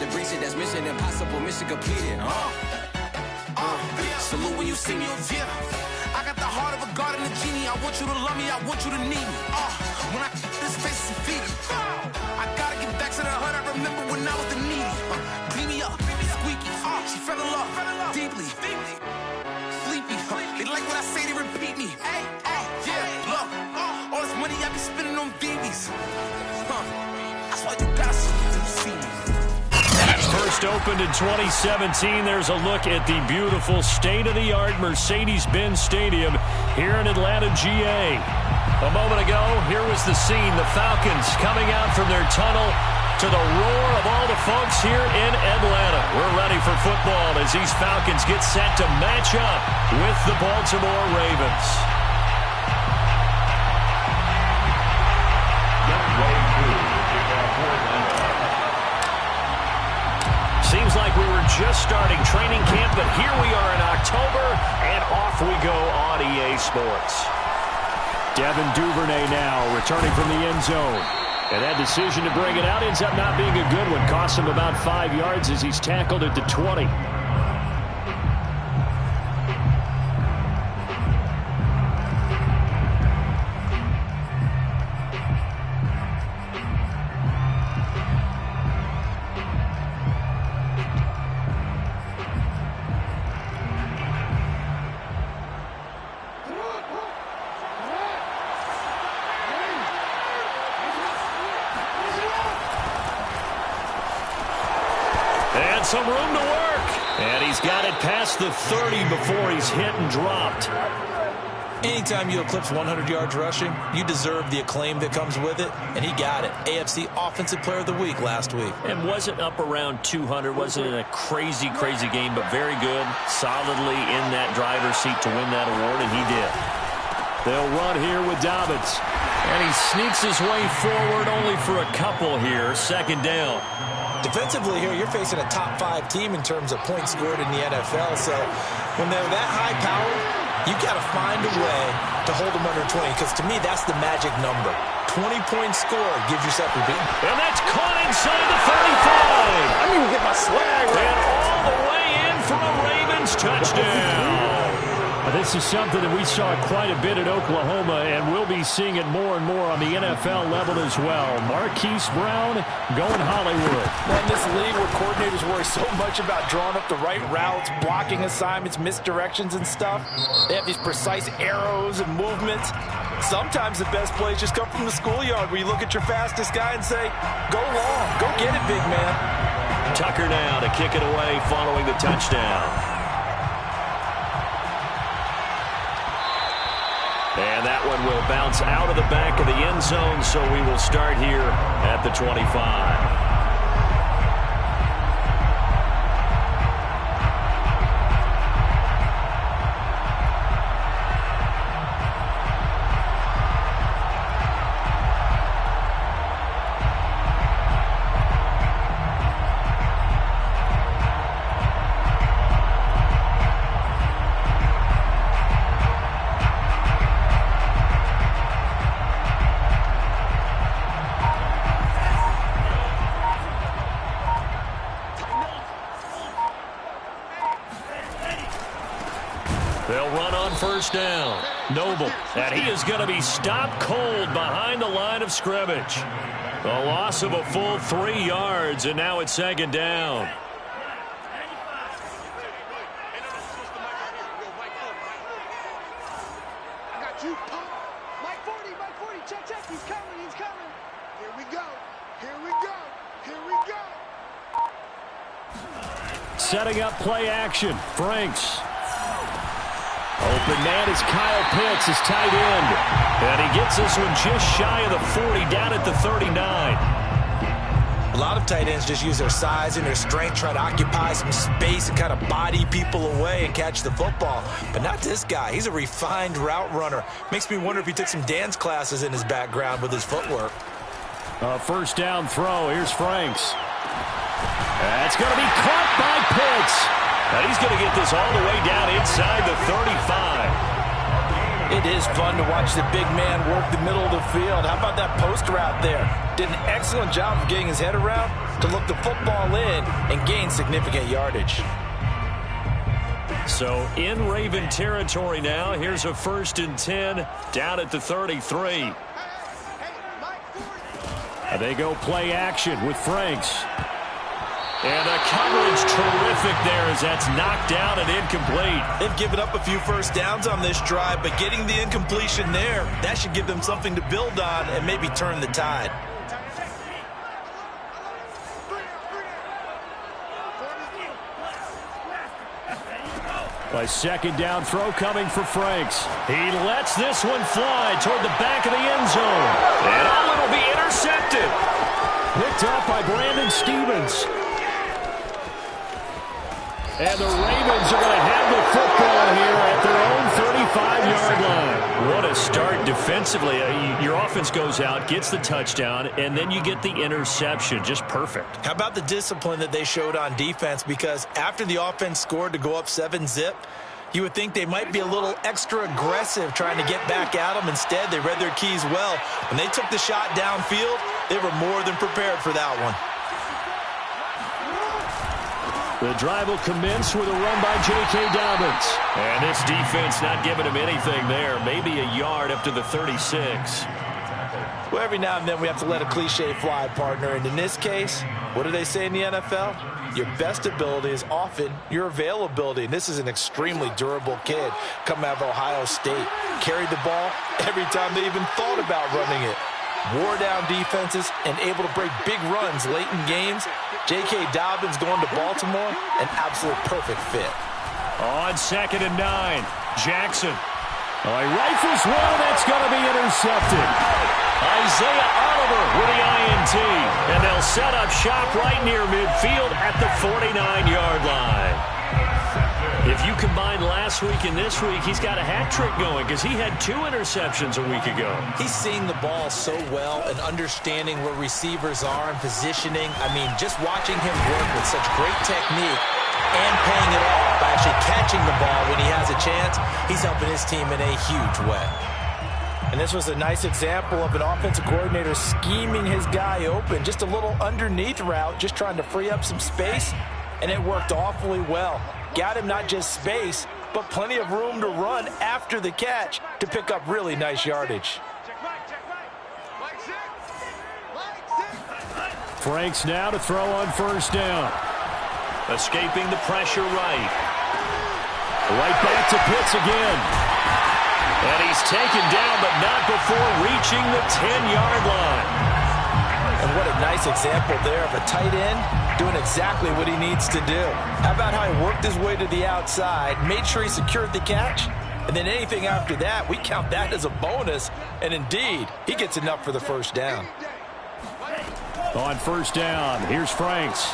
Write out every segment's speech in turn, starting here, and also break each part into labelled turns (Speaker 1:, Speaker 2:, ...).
Speaker 1: to breach it. That's mission impossible, mission completed.
Speaker 2: Salute when you see me, yeah. I got the heart of a god and a genie. I want you to love me, I want you to need me. When I this face is feet. I gotta get back to the hood. I remember when I was the needy. Clean me up, squeaky. She fell in love deeply. Sleepy. They like what I say, they repeat me. Yeah, look. All this money I be spending on BBs. That's why you gotta see me.
Speaker 3: First opened in 2017. There's a look at the beautiful state-of-the-art Mercedes-Benz Stadium here in Atlanta, GA. A moment ago, here was the scene. The Falcons coming out from their tunnel to the roar of all the folks here in Atlanta. We're ready for football as these Falcons get set to match up with the Baltimore Ravens. Seems like we were just starting training camp, but here we are in October, and off we go on EA Sports. Devin Duvernay now returning from the end zone. And that decision to bring it out ends up not being a good one. Costs him about 5 yards as he's tackled at the 20. Some room to work. And he's got it past the 30 before he's hit and dropped.
Speaker 4: Anytime you eclipse 100 yards rushing, you deserve the acclaim that comes with it, and he got it. AFC Offensive Player of the Week last week.
Speaker 3: And wasn't up around 200, wasn't a crazy game, but very good, solidly in that driver's seat to win that award, and he did. They'll run here with Dobbins. And he sneaks his way forward only for a couple here, second down.
Speaker 4: Defensively here, you're facing a top 5 team in terms of points scored in the NFL. So when they're that high powered, you got to find a way to hold them under 20. Because to me, that's the magic number. 20-point score gives yourself a beat.
Speaker 3: And that's caught inside the 35.
Speaker 5: I didn't even get my swag right.
Speaker 3: And all the way in for a Ravens touchdown. This is something that we saw quite a bit at Oklahoma, and we'll be seeing it more and more on the NFL level as well. Marquise Brown going Hollywood.
Speaker 5: Well, in this league where coordinators worry so much about drawing up the right routes, blocking assignments, misdirections and stuff, they have these precise arrows and movements. Sometimes the best plays just come from the schoolyard where you look at your fastest guy and say, go long, go get it, big man.
Speaker 3: Tucker now to kick it away following the touchdown. And that one will bounce out of the back of the end zone, so we will start here at the 25. They'll run on first down. Noble, and he is going to be stopped cold behind the line of scrimmage. A loss of a full 3 yards, and now it's second down.
Speaker 6: I got you. Mike 40, check, he's coming. Here we go.
Speaker 3: Setting up play action. Franks. Open man is Kyle Pitts, his tight end. And he gets this one just shy of the 40, down at the 39.
Speaker 4: A lot of tight ends just use their size and their strength, try to occupy some space and kind of body people away and catch the football. But not this guy. He's a refined route runner. Makes me wonder if he took some dance classes in his background with his footwork.
Speaker 3: First down throw. Here's Franks. That's going to be caught by Pitts. And he's going to get this all the way down inside the 35.
Speaker 5: It is fun to watch the big man work the middle of the field. How about that post route there? Did an excellent job of getting his head around to look the football in
Speaker 4: and gain significant yardage.
Speaker 3: So in Raven territory now. Here's a 1st and 10 down at the 33. And they go play action with Franks. And the coverage terrific there as that's knocked down and incomplete.
Speaker 4: They've given up a few first downs on this drive, but getting the incompletion there, that should give them something to build on and maybe turn the tide.
Speaker 3: A 2nd down throw coming for Franks. He lets this one fly toward the back of the end zone. And it'll be intercepted. Picked up by Brandon Stevens. And the Ravens are going to have the football here at their own 35-yard line. What a start defensively. Your offense goes out, gets the touchdown, and then you get the interception. Just perfect.
Speaker 4: How about the discipline that they showed on defense? Because after the offense scored to go up 7-zip, you would think they might be a little extra aggressive trying to get back at them. Instead, they read their keys well. When they took the shot downfield, they were more than prepared for that one.
Speaker 3: The drive will commence with a run by J.K. Dobbins. And this defense not giving him anything there. Maybe a yard up to the 36.
Speaker 4: Well, every now and then we have to let a cliche fly, partner. And in this case, what do they say in the NFL? Your best ability is often your availability. And this is an extremely durable kid coming out of Ohio State. Carried the ball every time they even thought about running it. Wore down defenses and able to break big runs late in games. J.K. Dobbins going to Baltimore, an absolute perfect fit.
Speaker 3: On 2nd and 9, Jackson. Oh, he rifles one, that's going to be intercepted. Isaiah Oliver with the INT. And they'll set up shop right near midfield at the 49-yard line. If you combine last week and this week, he's got a hat trick going because he had 2 interceptions a week ago.
Speaker 4: He's seeing the ball so well and understanding where receivers are and positioning. I mean, just watching him work with such great technique and paying it off by actually catching the ball when he has a chance, he's helping his team in a huge way. And this was a nice example of an offensive coordinator scheming his guy open. Just a little underneath route, just trying to free up some space, and it worked awfully well. Got him not just space, but plenty of room to run after the catch to pick up really nice yardage.
Speaker 3: Franks now to throw on 1st down. Escaping the pressure right. Right back to Pitts again. And he's taken down, but not before reaching the 10-yard line.
Speaker 4: And what a nice example there of a tight end doing exactly what he needs to do. How about how he worked his way to the outside, made sure he secured the catch, and then anything after that, we count that as a bonus. And indeed, he gets enough for the 1st down.
Speaker 3: On 1st down, here's Franks.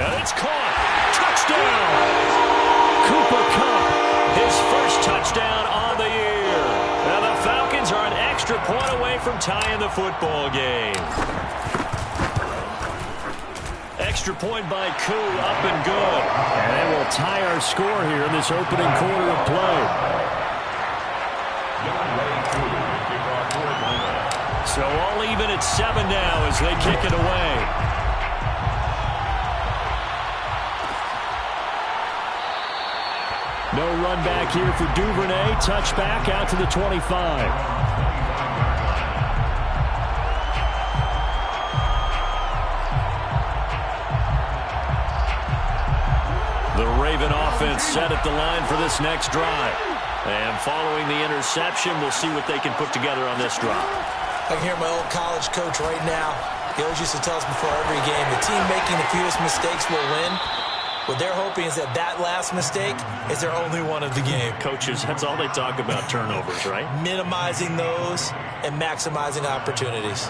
Speaker 3: And it's caught. Touchdown! Cooper Kupp, his 1st touchdown on the year. And the Falcons are an extra point away from tying the football game. Extra point by Koo, up and good. And they will tie our score here in this opening quarter of play. So all even at 7 now as they kick it away. No run back here for Duvernay. Touchback out to the 25. The Raven offense set at the line for this next drive. And following the interception, we'll see what they can put together on this drive.
Speaker 4: I can hear my old college coach right now. He always used to tell us before every game, the team making the fewest mistakes will win. What they're hoping is that that last mistake is their only one of the game.
Speaker 3: Coaches, that's all they talk about, turnovers, right?
Speaker 4: Minimizing those and maximizing opportunities.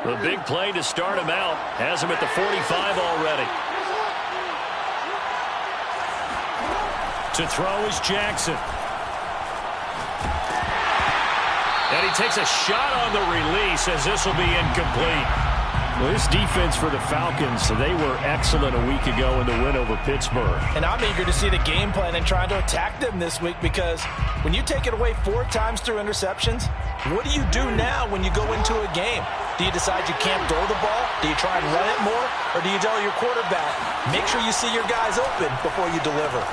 Speaker 3: The big play to start him out has him at the 45 already. To throw is Jackson. And he takes a shot on the release as this will be incomplete. Well, this defense for the Falcons, they were excellent a week ago in the win over Pittsburgh.
Speaker 5: And I'm eager to see the game plan and trying to attack them this week, because when you take it away 4 times through interceptions, what do you do now when you go into a game? Do you decide you can't throw the ball? Do you try and run it more? Or do you tell your quarterback, make sure you see your guys open before you deliver?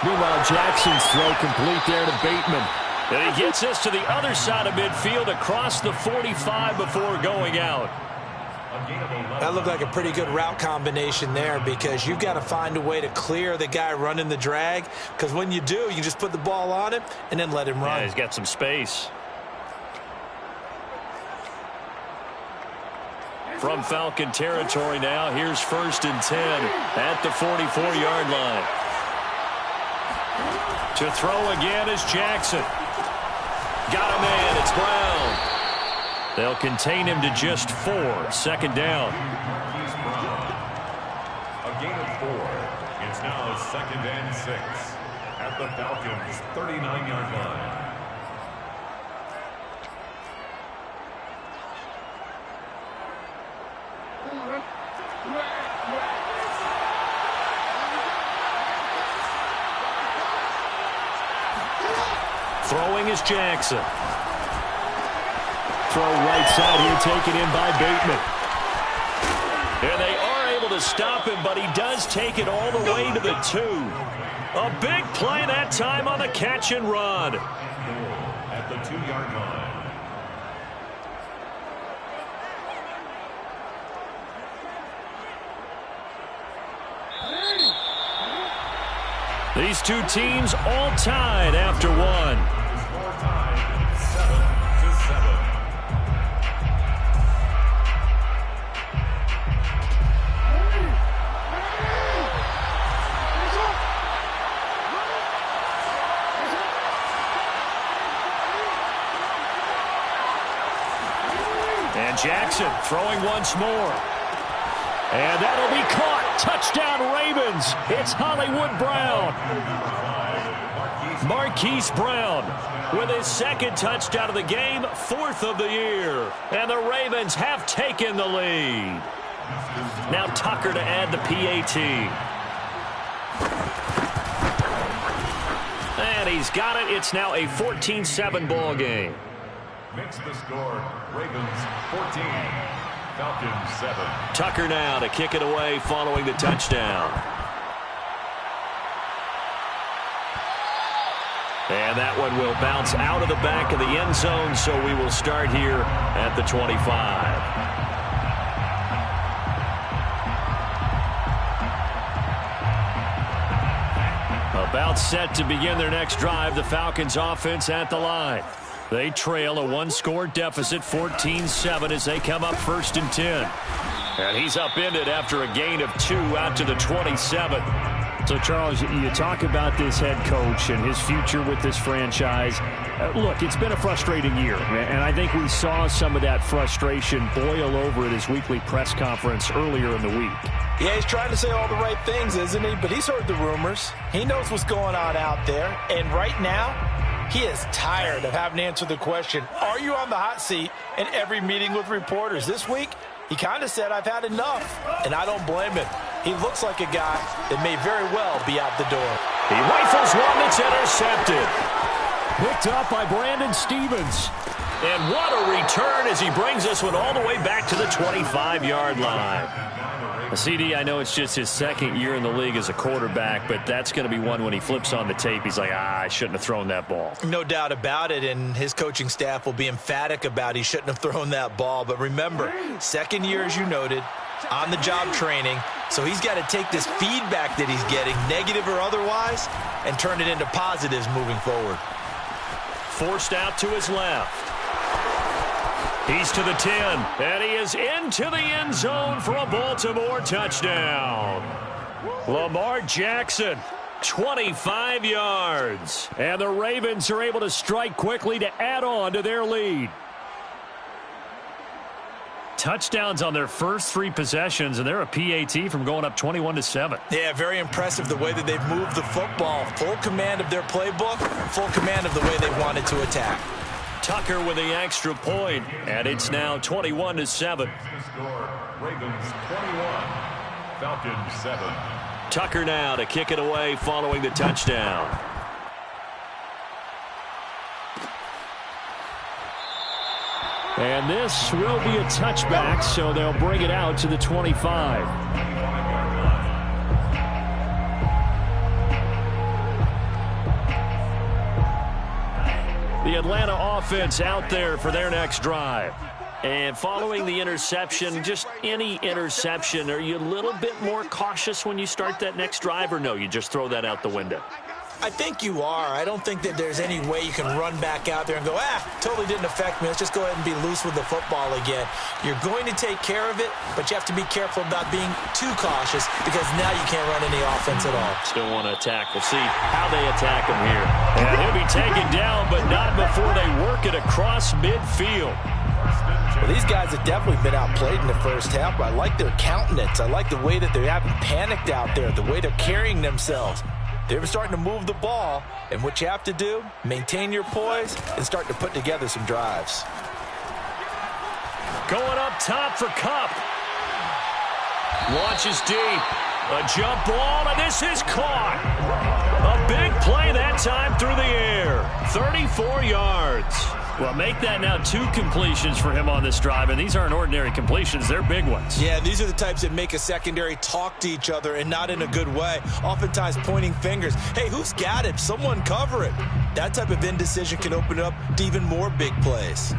Speaker 3: Meanwhile, Jackson's throw complete there to Bateman. And he gets us to the other side of midfield across the 45 before going out.
Speaker 4: That looked like a pretty good route combination there, because you've got to find a way to clear the guy running the drag, because when you do, you just put the ball on him and then let him run.
Speaker 3: Yeah, he's got some space. From Falcon territory now, here's 1st and 10 at the 44-yard line. To throw again is Jackson. Got a man, it's Brown. They'll contain him to just 4. 2nd down.
Speaker 7: A gain of 4. It's now 2nd and 6 at the Falcons' 39-yard line.
Speaker 3: Throwing is Jackson. Throw right side here, taken in by Bateman. And they are able to stop him, but he does take it all the way to the 2. A big play that time on the catch and run.
Speaker 7: At the 2-yard line.
Speaker 3: These two teams all tied after 1.
Speaker 7: Score tied 7-7.
Speaker 3: And Jackson throwing once more. And that'll be caught. Touchdown Ravens. It's Hollywood Brown. Marquise Brown with his 2nd touchdown of the game, 4th of the year. And the Ravens have taken the lead. Now Tucker to add the PAT. And he's got it. It's now a 14-7 ball game.
Speaker 7: Makes the score Ravens 14. Falcons 7.
Speaker 3: Tucker now to kick it away following the touchdown. And that one will bounce out of the back of the end zone, so we will start here at the 25. About set to begin their next drive, the Falcons offense at the line. They trail a 1-score deficit, 14-7, as they come up 1st and 10. And he's upended after a gain of 2 out to the 27. So, Charles, you talk about this head coach and his future with this franchise. Look, it's been a frustrating year, and I think we saw some of that frustration boil over at his weekly press conference earlier in the week.
Speaker 5: Yeah, he's trying to say all the right things, isn't he? But he's heard the rumors. He knows what's going on out there. And right now, he is tired of having to answer the question, are you on the hot seat in every meeting with reporters? This week, he kind of said, I've had enough, and I don't blame him. He looks like a guy that may very well be out the door.
Speaker 3: He rifles one that's intercepted. Picked up by Brandon Stevens. And what a return as he brings this one all the way back to the 25-yard line. CD, I know it's just his 2nd year in the league as a quarterback, but that's going to be one when he flips on the tape. He's like, I shouldn't have thrown that ball.
Speaker 4: No doubt about it, and his coaching staff will be emphatic about he shouldn't have thrown that ball. But remember, 2nd year, as you noted, on-the-job training, so he's got to take this feedback that he's getting, negative or otherwise, and turn it into positives moving forward.
Speaker 3: Forced out to his left. He's to the 10, and he is into the end zone for a Baltimore touchdown. Lamar Jackson, 25 yards. And the Ravens are able to strike quickly to add on to their lead. Touchdowns on their first 3 possessions, and they're a PAT from going up 21-7.
Speaker 4: Yeah, very impressive the way that they've moved the football. Full command of their playbook, full command of the way they wanted to attack.
Speaker 3: Tucker with the extra point, and it's now 21-7.
Speaker 7: Score, Ravens 21, Falcons 7.
Speaker 3: Tucker now to kick it away following the touchdown. And this will be a touchback, so they'll bring it out to the 25. The Atlanta offense out there for their next drive. And following the interception, just any interception, are you a little bit more cautious when you start that next drive, or no, you just throw that out the window?
Speaker 4: I think you are. I don't think that there's any way you can run back out there and go, totally didn't affect me. Let's just go ahead and be loose with the football again. You're going to take care of it, but you have to be careful about being too cautious because now you can't run any offense at all.
Speaker 3: Still want to attack. We'll see how they attack him here. And he'll be taken down, but not before they work it across midfield.
Speaker 5: Well, these guys have definitely been outplayed in the first half, but I like their countenance. I like the way that they haven't panicked out there, the way they're carrying themselves. They're starting to move the ball, and what you have to do, maintain your poise and start to put together some drives.
Speaker 3: Going up top for Kupp. Launches deep. A jump ball, and this is caught. A big play that time through the air. 34 yards. Well, make that now 2 completions for him on this drive, and these aren't ordinary completions. They're big ones.
Speaker 4: Yeah, these are the types that make a secondary talk to each other and not in a good way. Oftentimes pointing fingers. Hey, who's got it? Someone cover it. That type of indecision can open up to even more big plays.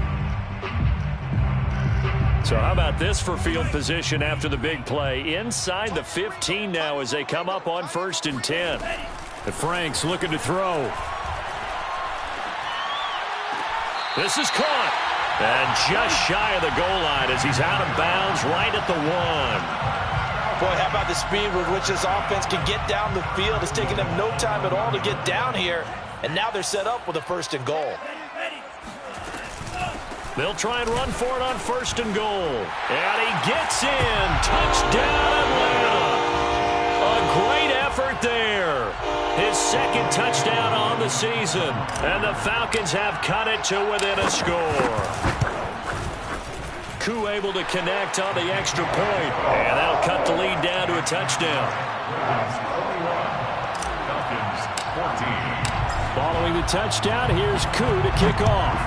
Speaker 3: So how about this for field position after the big play? Inside the 15 now as they come up on 1st and 10. And Frank's looking to throw. This is caught. And just shy of the goal line as he's out of bounds right at the 1.
Speaker 5: Boy, how about the speed with which this offense can get down the field? It's taking them no time at all to get down here. And now they're set up with a 1st and goal.
Speaker 3: They'll try and run for it on 1st and goal. And he gets in. Touchdown, Atlanta. A great effort there. His 2nd touchdown on the season. And the Falcons have cut it to within a score. Koo able to connect on the extra point. And that'll cut the lead down to a touchdown.
Speaker 7: Falcons 14.
Speaker 3: Following the touchdown, here's Koo to kick off.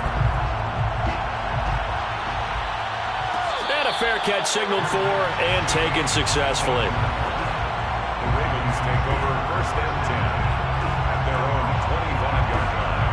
Speaker 3: And a fair catch signaled for and taken successfully.
Speaker 7: The Ravens take over 1st and 10 at their own 25-yard line.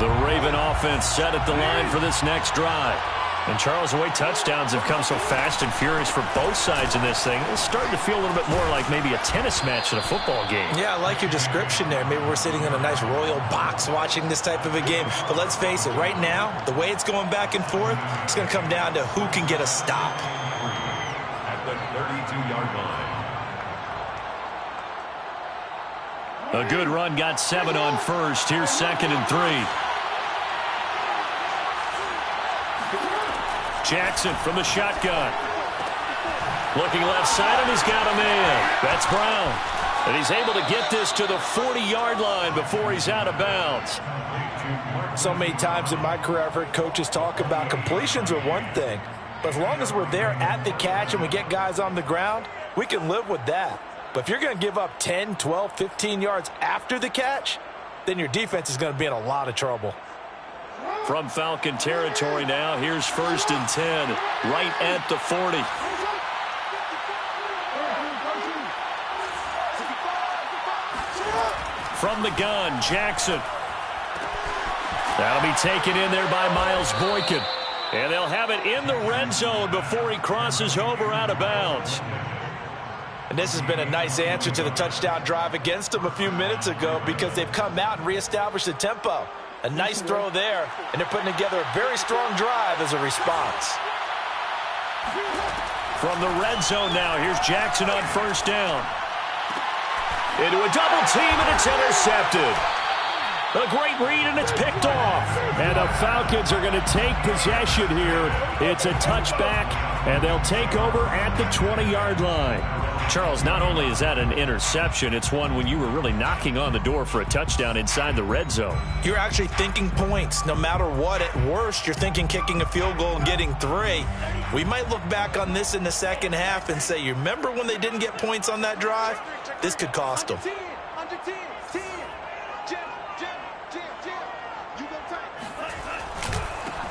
Speaker 3: The Raven offense set at the line for this next drive. And Charles, the way touchdowns have come so fast and furious for both sides in this thing, it's starting to feel a little bit more like maybe a tennis match in a football game.
Speaker 4: Yeah, I like your description there. Maybe we're sitting in a nice royal box watching this type of a game. But let's face it, right now, the way it's going back and forth, it's going to come down to who can get a stop.
Speaker 7: At the 32-yard line.
Speaker 3: A good run, got 7 on 1st. Here's 2nd and 3. Jackson from the shotgun. Looking left side, and he's got a man. That's Brown. And he's able to get this to the 40-yard line before he's out of bounds.
Speaker 5: So many times in my career, I've heard coaches talk about completions are one thing. But as long as we're there at the catch and we get guys on the ground, we can live with that. But if you're going to give up 10, 12, 15 yards after the catch, then your defense is going to be in a lot of trouble.
Speaker 3: From Falcon territory now, here's 1st and 10, right at the 40. From the gun, Jackson. That'll be taken in there by Miles Boykin. And they'll have it in the red zone before he crosses over out of bounds.
Speaker 5: And this has been a nice answer to the touchdown drive against them a few minutes ago because they've come out and reestablished the tempo. A nice throw there, and they're putting together a very strong drive as a response.
Speaker 3: From the red zone now, here's Jackson on 1st down. Into a double team, and it's intercepted. A great read, and it's picked off. And the Falcons are going to take possession here. It's a touchback, and they'll take over at the 20-yard line. Charles, not only is that an interception, it's one when you were really knocking on the door for a touchdown inside the red zone.
Speaker 4: You're actually thinking points. No matter what, at worst, you're thinking kicking a field goal and getting 3. We might look back on this in the second half and say, you remember when they didn't get points on that drive? This could cost them.
Speaker 6: Under 10, 10. Jim. You go tight.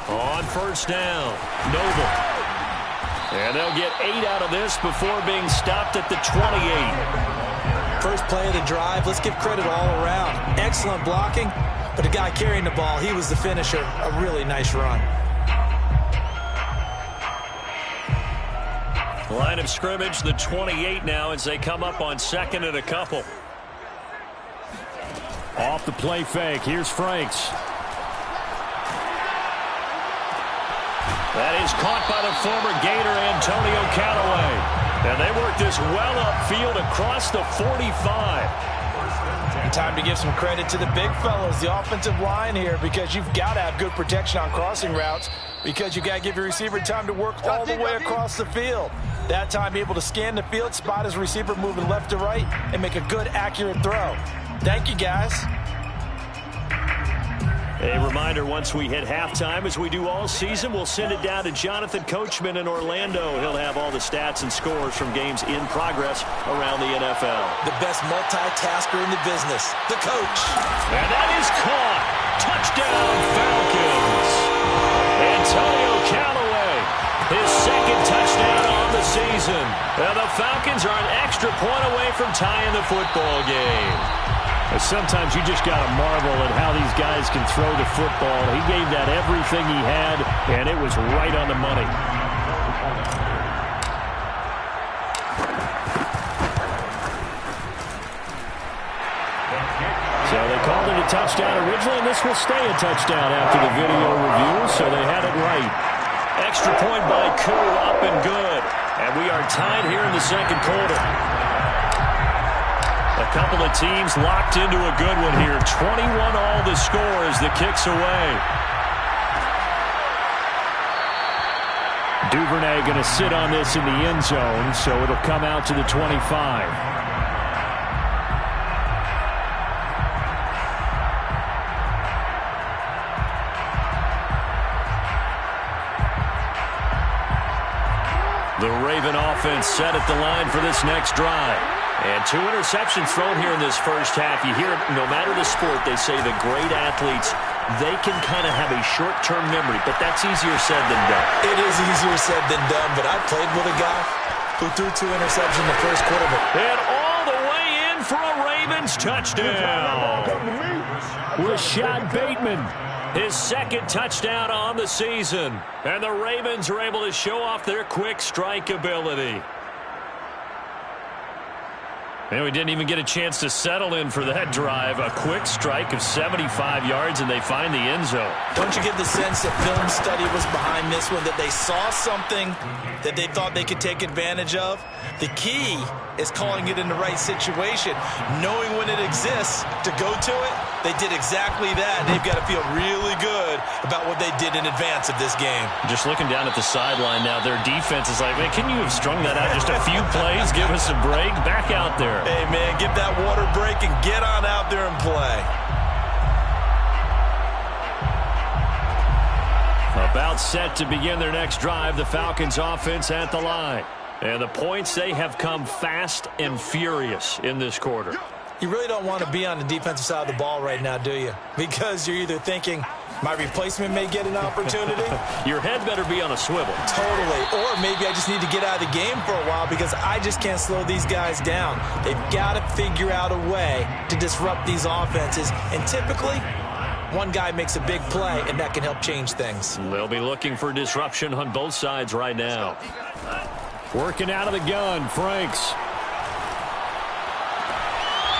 Speaker 3: On first down, Noble. And they'll get 8 out of this before being stopped at the 28.
Speaker 4: First play of the drive, let's give credit all around. Excellent blocking, but the guy carrying the ball, he was the finisher. A really nice run.
Speaker 3: Line of scrimmage, the 28 now as they come up on 2nd and a couple. Off the play fake, here's Franks. That is caught by the former Gator, Antonio Callaway. And they work this well upfield across the 45.
Speaker 5: And time to give some credit to the big fellas, the offensive line here, because you've got to have good protection on crossing routes, because you've got to give your receiver time to work all the way across the field. That time able to scan the field, spot his receiver moving left to right, and make a good, accurate throw. Thank you, guys.
Speaker 3: A reminder, once we hit halftime, as we do all season, we'll send it down to Jonathan Coachman in Orlando. He'll have all the stats and scores from games in progress around the NFL.
Speaker 4: The best multitasker in the business, the coach.
Speaker 3: And that is caught. Touchdown, Falcons. Antonio Callaway, his 2nd touchdown on the season. And the Falcons are an extra point away from tying the football game. Sometimes you just got to marvel at how these guys can throw the football. He gave that everything he had, and it was right on the money. So they called it a touchdown originally, and this will stay a touchdown after the video review, so they had it right. Extra point by Koo, up and good. And we are tied here in the 2nd quarter. A couple of teams locked into a good one here. 21 all the score as the kick's away. Duvernay going to sit on this in the end zone, so it'll come out to the 25. The Raven offense set at the line for this next drive. And 2 interceptions thrown here in this first half. You hear it, no matter the sport, they say the great athletes, they can kind of have a short-term memory, but that's easier said than done.
Speaker 4: It is easier said than done, but I played with a guy who threw 2 interceptions in the first quarter.
Speaker 3: And all the way in for a Ravens touchdown. Rashad Bateman, his 2nd touchdown on the season. And the Ravens are able to show off their quick strike ability. And we didn't even get a chance to settle in for that drive. A quick strike of 75 yards, and they find the end zone.
Speaker 4: Don't you get the sense that film study was behind this one, that they saw something that they thought they could take advantage of? The key is calling it in the right situation, knowing when it exists to go to it. They did exactly that. They've got to feel really good about what they did in advance of this game.
Speaker 3: Just looking down at the sideline now, their defense is like, man, can you have strung that out just a few plays? Give us a break. Back out there.
Speaker 4: Hey, man, get that water break and get on out there and play.
Speaker 3: About set to begin their next drive, the Falcons offense at the line. And the points, they have come fast and furious in this quarter.
Speaker 4: You really don't want to be on the defensive side of the ball right now, do you? Because you're either thinking, my replacement may get an opportunity.
Speaker 3: Your head better be on a swivel.
Speaker 4: Totally. Or maybe I just need to get out of the game for a while because I just can't slow these guys down. They've got to figure out a way to disrupt these offenses. And typically, one guy makes a big play, and that can help change things.
Speaker 3: They'll be looking for disruption on both sides right now. Working out of the gun, Franks.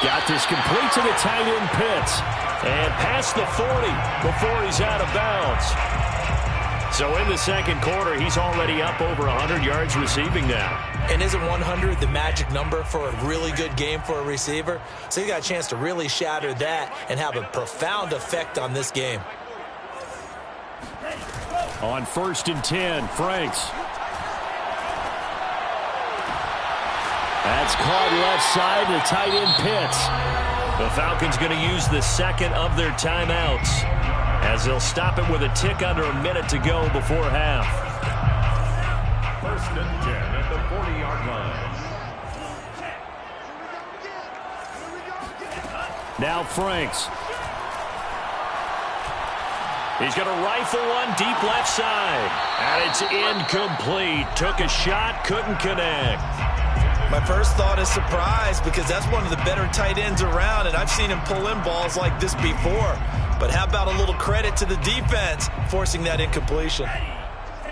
Speaker 3: Got this complete to the tight end Pitts. And past the 40 before he's out of bounds. So in the 2nd quarter, he's already up over 100 yards receiving now.
Speaker 4: And isn't 100 the magic number for a really good game for a receiver? So he got a chance to really shatter that and have a profound effect on this game.
Speaker 3: On 1st and 10, Franks. That's caught left side to tight end Pitts. The Falcons going to use the second of their timeouts as they'll stop it with a tick under a minute to go before half.
Speaker 7: 1st and 10 at the 40-yard line.
Speaker 3: Now Franks. He's going to rifle one deep left side. And it's incomplete. Took a shot, couldn't connect.
Speaker 4: My first thought is surprise because that's one of the better tight ends around, and I've seen him pull in balls like this before. But how about a little credit to the defense forcing that incompletion?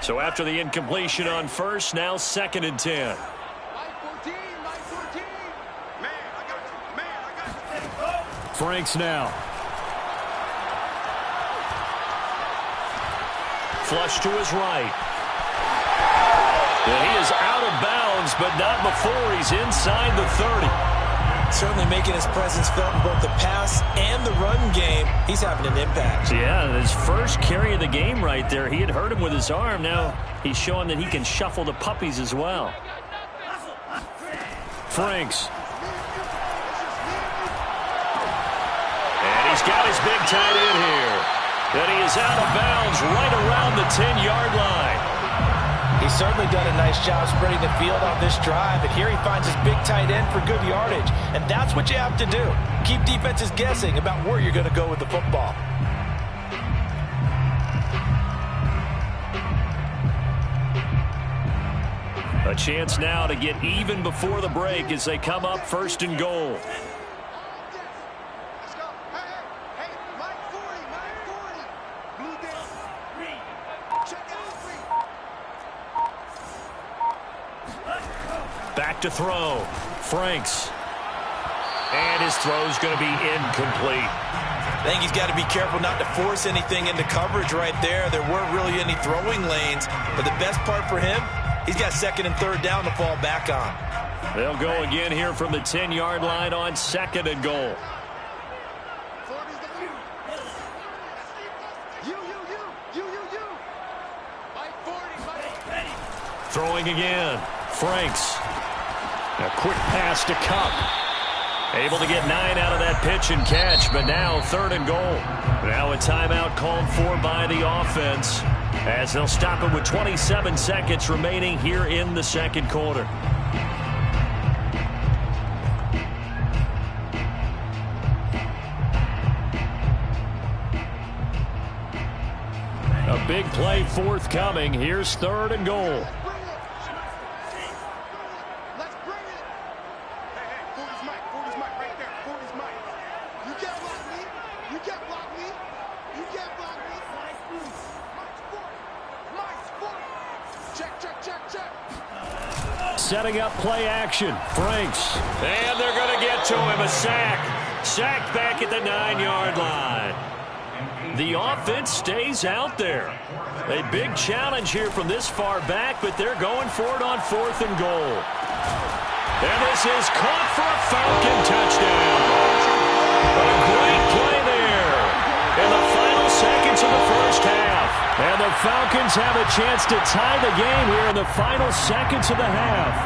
Speaker 3: So after the incompletion on first, now 2nd and 10. Franks now. Flush to his right. And he is out of bounds, but not before he's inside the 30.
Speaker 4: Certainly making his presence felt in both the pass and the run game. He's having an impact.
Speaker 3: Yeah, his first carry of the game right there. He had hurt him with his arm. Now he's showing that he can shuffle the puppies as well. Franks. And he's got his big tight end here. And he is out of bounds right around the 10-yard line.
Speaker 5: He's certainly done a nice job spreading the field on this drive, and here he finds his big tight end for good yardage. And that's what you have to do. Keep defenses guessing about where you're going to go with the football.
Speaker 3: A chance now to get even before the break as they come up 1st and goal. Back to throw. Franks. And his throw's going to be incomplete.
Speaker 4: I think he's got to be careful not to force anything into coverage right there. There weren't really any throwing lanes. But the best part for him, he's got 2nd and 3rd down to fall back on.
Speaker 3: They'll go again here from the 10-yard line on 2nd and goal. Throwing again. Franks. A quick pass to Cup. Able to get 9 out of that pitch and catch, but now 3rd and goal. Now a timeout called for by the offense as they'll stop it with 27 seconds remaining here in the 2nd quarter. A big play forthcoming. Here's 3rd and goal. Setting up play action. Franks. And they're going to get to him. A sack. Sacked back at the 9-yard line. The offense stays out there. A big challenge here from this far back, but they're going for it on 4th and goal. And this is caught for a Falcon touchdown. A great play there in the final seconds of the first half. And the Falcons have a chance to tie the game here in the final seconds of the half.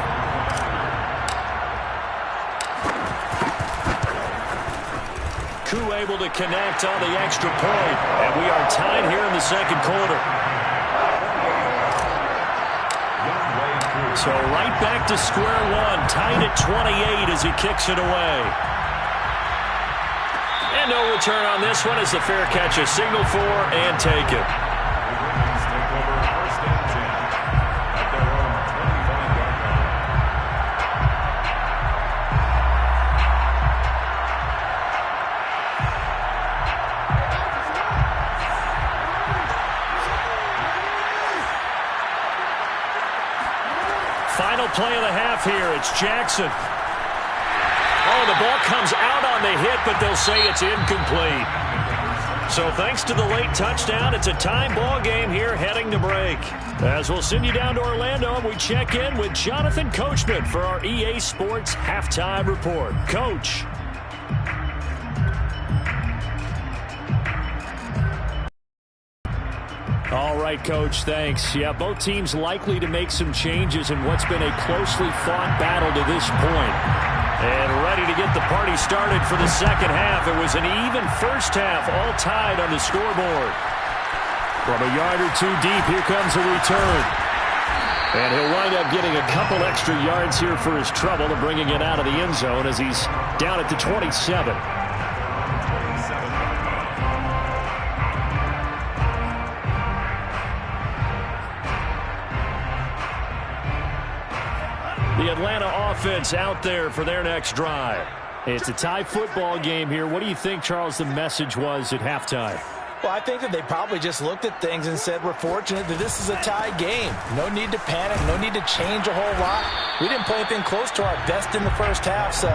Speaker 3: Koo able to connect on the extra point. And we are tied here in the 2nd quarter. So right back to square one. Tied at 28 as he kicks it away. And no return on this one as the fair catch is signaled for and taken. Final play of the half here. It's Jackson. Oh, the ball comes out on the hit, but they'll say it's incomplete. So thanks to the late touchdown, it's a time ball game here heading to break. As we'll send you down to Orlando, we check in with Jonathan Coachman for our EA Sports Halftime Report. Coach. All All right, Coach, thanks. Yeah, both teams likely to make some changes in what's been a closely fought battle to this point. And ready to get the party started for the second half. It was an even first half, all tied on the scoreboard. From a yard or two deep, here comes a return. And he'll wind up getting a couple extra yards here for his trouble and bringing it out of the end zone as he's down at the 27. The Atlanta offense out there for their next drive. It's a tie football game here. What do you think, Charles, the message was at halftime?
Speaker 5: Well, I think that they probably just looked at things and said, we're fortunate that this is a tie game. No need to panic. No need to change a whole lot. We didn't play anything close to our best in the first half, so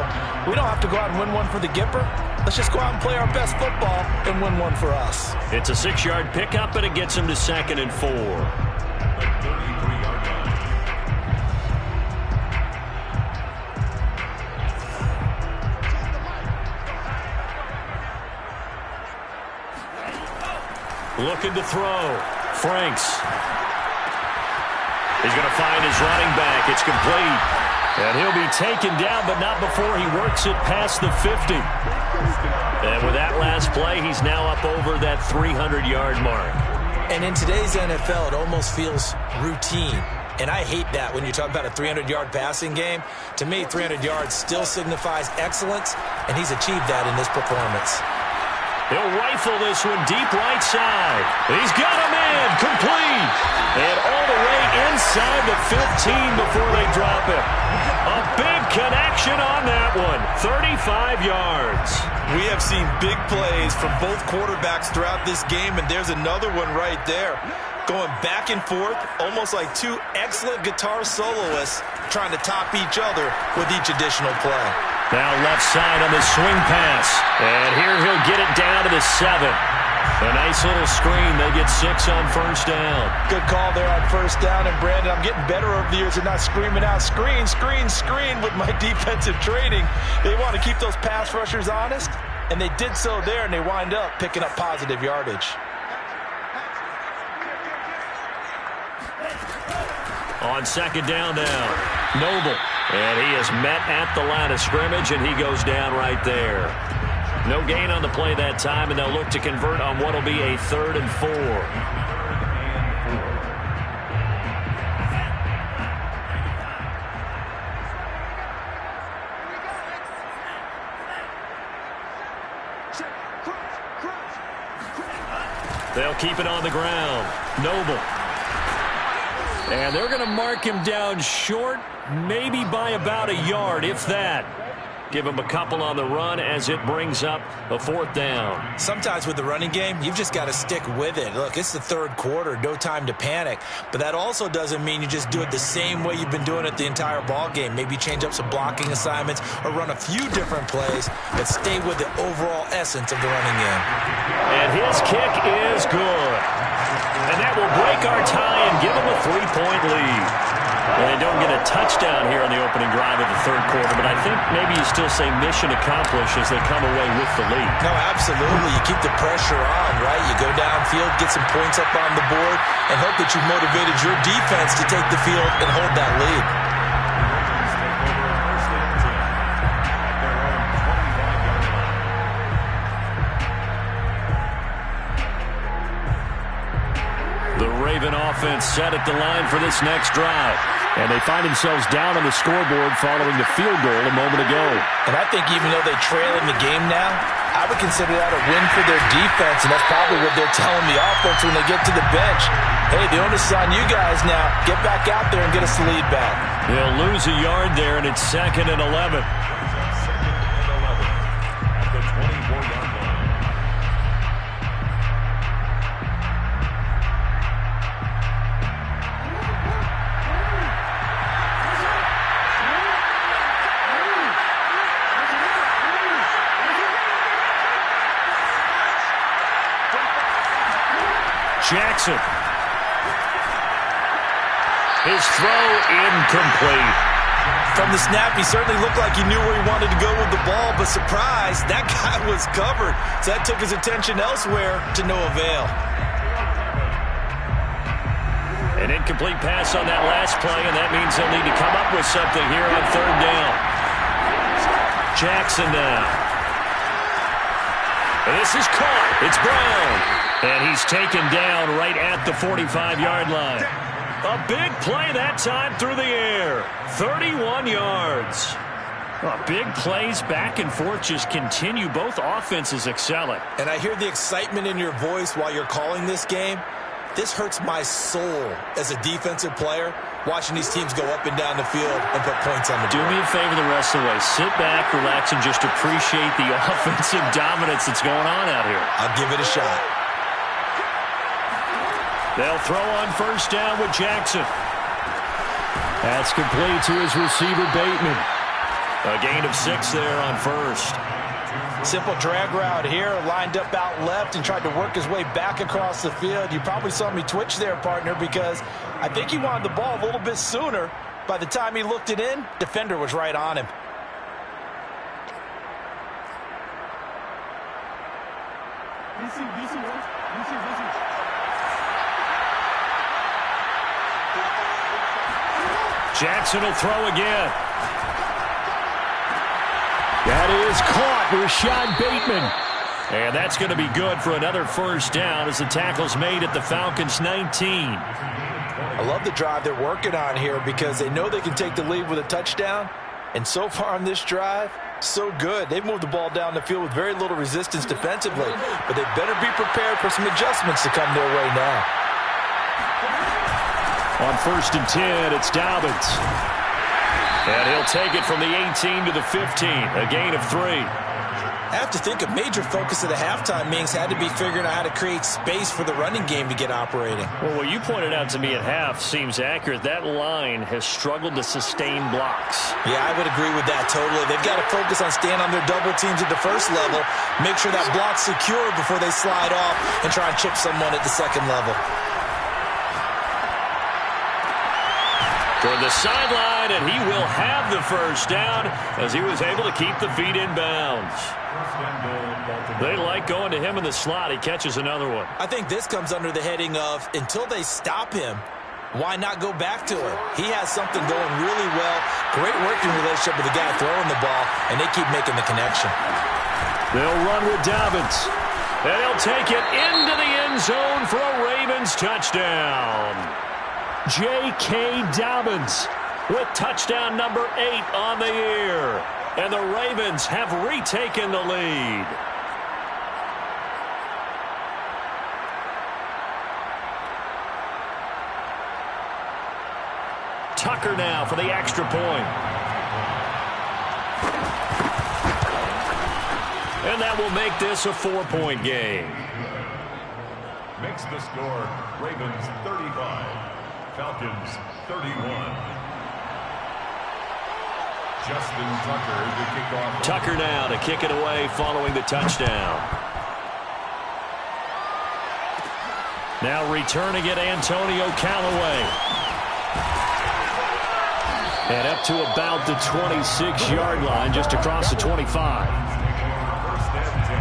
Speaker 5: we don't have to go out and win one for the Gipper. Let's just go out and play our best football and win one for us.
Speaker 3: It's a 6-yard pickup, and it gets him to 2nd and 4. Looking to throw. Franks. He's going to find his running back. It's complete. And he'll be taken down, but not before he works it past the 50. And with that last play, he's now up over that 300-yard mark.
Speaker 4: And in today's NFL, it almost feels routine. And I hate that when you talk about a 300-yard passing game. To me, 300 yards still signifies excellence, and he's achieved that in this performance.
Speaker 3: He'll rifle this one deep right side. He's got him in. Complete. And all the way inside the 15 before they drop it. A big connection on that one. 35 yards.
Speaker 4: We have seen big plays from both quarterbacks throughout this game, and there's another one right there. Going back and forth, almost like two excellent guitar soloists trying to top each other with each additional play.
Speaker 3: Now left side on the swing pass. And here he'll get it down to the 7. A nice little screen. They get 6 on first down.
Speaker 5: Good call there on first down. And, Brandon, I'm getting better over the years and not screaming out, screen, screen, screen with my defensive training. They want to keep those pass rushers honest, and they did so there, and they wind up picking up positive yardage.
Speaker 3: On second down now, Noble. And he is met at the line of scrimmage, and he goes down right there. No gain on the play that time, and they'll look to convert on what will be a 3rd and 4. They'll keep it on the ground. Noble. And they're going to mark him down short, maybe by about a yard, if that. Give him a couple on the run as it brings up a 4th down.
Speaker 4: Sometimes with the running game, you've just got to stick with it. Look, it's the 3rd quarter, no time to panic. But that also doesn't mean you just do it the same way you've been doing it the entire ball game. Maybe change up some blocking assignments or run a few different plays, but stay with the overall essence of the running game.
Speaker 3: And his kick is good. And that will break our tie and give them a 3-point lead. And they don't get a touchdown here on the opening drive of the 3rd quarter, but I think maybe you still say mission accomplished as they come away with the lead.
Speaker 4: No, absolutely. You keep the pressure on, right? You go downfield, get some points up on the board, and hope that you've motivated your defense to take the field and hold that lead.
Speaker 3: The Raven offense set at the line for this next drive. And they find themselves down on the scoreboard following the field goal a moment ago.
Speaker 5: And I think even though they trail in the game now, I would consider that a win for their defense, and that's probably what they're telling the offense when they get to the bench. Hey, the onus is on you guys now. Get back out there and get us the lead back.
Speaker 3: They'll lose a yard there, and it's 2nd and 11. Jackson. His throw incomplete.
Speaker 4: From the snap, he certainly looked like he knew where he wanted to go with the ball, but surprise, that guy was covered. So that took his attention elsewhere to no avail.
Speaker 3: An incomplete pass on that last play, and that means they'll need to come up with something here on third down. Jackson now. And this is caught. It's Brown. And he's taken down right at the 45-yard line. A big play that time through the air. 31 yards. Big plays back and forth just continue. Both offenses excelling.
Speaker 4: And I hear the excitement in your voice while you're calling this game. This hurts my soul as a defensive player, watching these teams go up and down the field and put points on the board.
Speaker 3: Do me a favor the rest of the way. Sit back, relax, and just appreciate the offensive dominance that's going on out here.
Speaker 4: I'll give it a shot.
Speaker 3: They'll throw on first down with Jackson. That's complete to his receiver, Bateman. A gain of 6 there on first.
Speaker 5: Simple drag route here, lined up out left and tried to work his way back across the field. You probably saw me twitch there, partner, because I think he wanted the ball a little bit sooner. By the time he looked it in, defender was right on him.
Speaker 3: Jackson will throw again. That is caught. Rashad Bateman. And that's going to be good for another first down as the tackle's made at the Falcons' 19.
Speaker 5: I love the drive they're working on here because they know they can take the lead with a touchdown. And so far on this drive, so good. They've moved the ball down the field with very little resistance defensively. But they better be prepared for some adjustments to come their way now.
Speaker 3: On first and 10, it's Dobbins. And he'll take it from the 18 to the 15, a gain of 3.
Speaker 4: I have to think a major focus of the halftime meetings had to be figuring out how to create space for the running game to get operating.
Speaker 3: Well, what you pointed out to me at half seems accurate. That line has struggled to sustain blocks.
Speaker 4: Yeah, I would agree with that totally. They've got to focus on staying on their double teams at the first level, make sure that block's secure before they slide off and try and chip someone at the second level.
Speaker 3: Toward the sideline, and he will have the first down as he was able to keep the feet in bounds. They like going to him in the slot. He catches another one.
Speaker 4: I think this comes under the heading of until they stop him, why not go back to him? He has something going really well. Great working relationship with the guy throwing the ball, and they keep making the connection.
Speaker 3: They'll run with Dobbins. And he'll take it into the end zone for a Ravens touchdown. J.K. Dobbins with touchdown number 8 on the year. And the Ravens have retaken the lead. Tucker now for the extra point. And that will make this a 4-point game.
Speaker 7: Makes the score Ravens 35. Falcons 31. Justin Tucker to kick off.
Speaker 3: Tucker now to kick it away following the touchdown. Now returning it, Antonio Callaway. And up to about the 26-yard line, just across the 25.
Speaker 7: First and 10